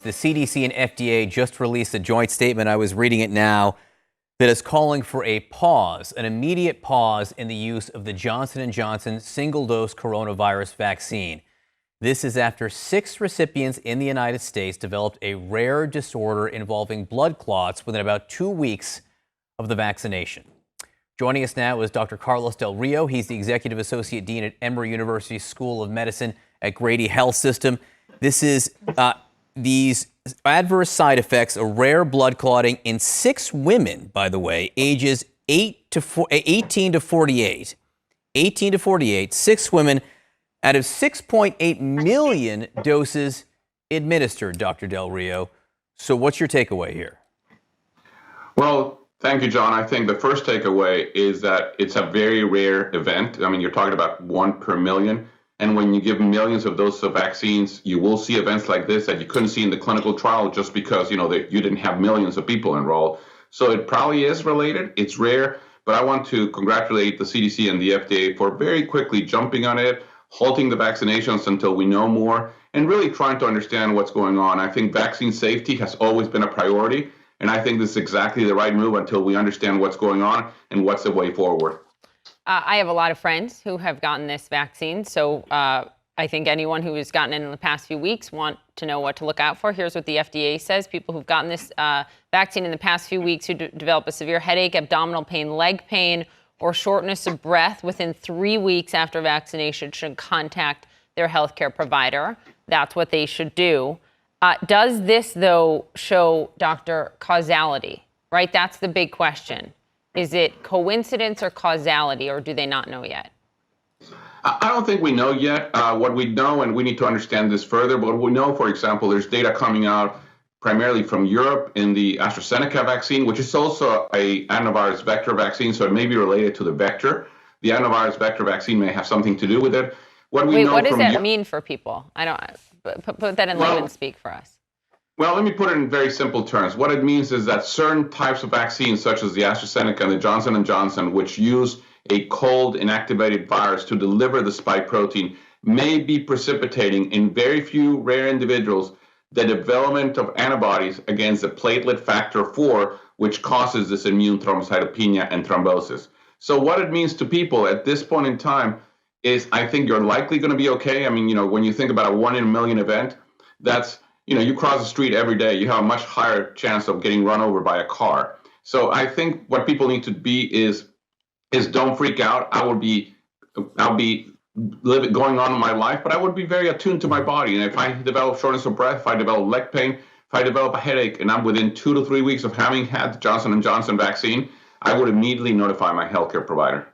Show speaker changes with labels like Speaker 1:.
Speaker 1: The CDC and FDA just released a joint statement. I was reading it now, that is calling for a pause, an immediate pause in the use of the Johnson & Johnson single-dose coronavirus vaccine. This is after 6 recipients in the United States developed a rare disorder involving blood clots within about 2 weeks of the vaccination. Joining us now is Dr. Carlos Del Rio. He's the Executive Associate Dean at Emory University School of Medicine at Grady Health System. This is these adverse side effects, a rare blood clotting in 6 women, by the way, ages 18 to 48. 18 to 48, 6 women out of 6.8 million doses administered, Dr. Del Rio. So what's your takeaway here?
Speaker 2: Well, thank you, John. I think the first takeaway is that it's a very rare event. I mean, you're talking about 1 per million. And when you give millions of doses of vaccines, you will see events like this that you couldn't see in the clinical trial just because, you didn't have millions of people enrolled. So it probably is related. It's rare. But I want to congratulate the CDC and the FDA for very quickly jumping on it, halting the vaccinations until we know more, and really trying to understand what's going on. I think vaccine safety has always been a priority. And I think this is exactly the right move until we understand what's going on and what's the way forward.
Speaker 3: I have a lot of friends who have gotten this vaccine, so I think anyone who has gotten it in the past few weeks want to know what to look out for. Here's what the FDA says. People who've gotten this vaccine in the past few weeks who develop a severe headache, abdominal pain, leg pain, or shortness of breath within 3 weeks after vaccination should contact their healthcare provider. That's what they should do. Does this, though, show, Doctor, causality, right? That's the big question. Is it coincidence or causality, or do they not know yet?
Speaker 2: I don't think we know yet. What we know, and we need to understand this further, but we know, for example, there's data coming out primarily from Europe in the AstraZeneca vaccine, which is also a adenovirus vector vaccine, so it may be related to the vector. The adenovirus vector vaccine may have something to do with it.
Speaker 3: What does that mean for people? I don't put that in layman's speak for us.
Speaker 2: Well, let me put it in very simple terms. What it means is that certain types of vaccines, such as the AstraZeneca and the Johnson & Johnson, which use a cold inactivated virus to deliver the spike protein, may be precipitating in very few rare individuals the development of antibodies against the platelet factor 4, which causes this immune thrombocytopenia and thrombosis. So what it means to people at this point in time is I think you're likely going to be okay. I mean, when you think about a 1 in a million event, that's you cross the street every day, you have a much higher chance of getting run over by a car. So I think what people need to be is don't freak out. I'll be going on in my life, but I would be very attuned to my body. And if I develop shortness of breath, if I develop leg pain, if I develop a headache, and I'm within 2 to 3 weeks of having had the Johnson & Johnson vaccine, I would immediately notify my healthcare provider.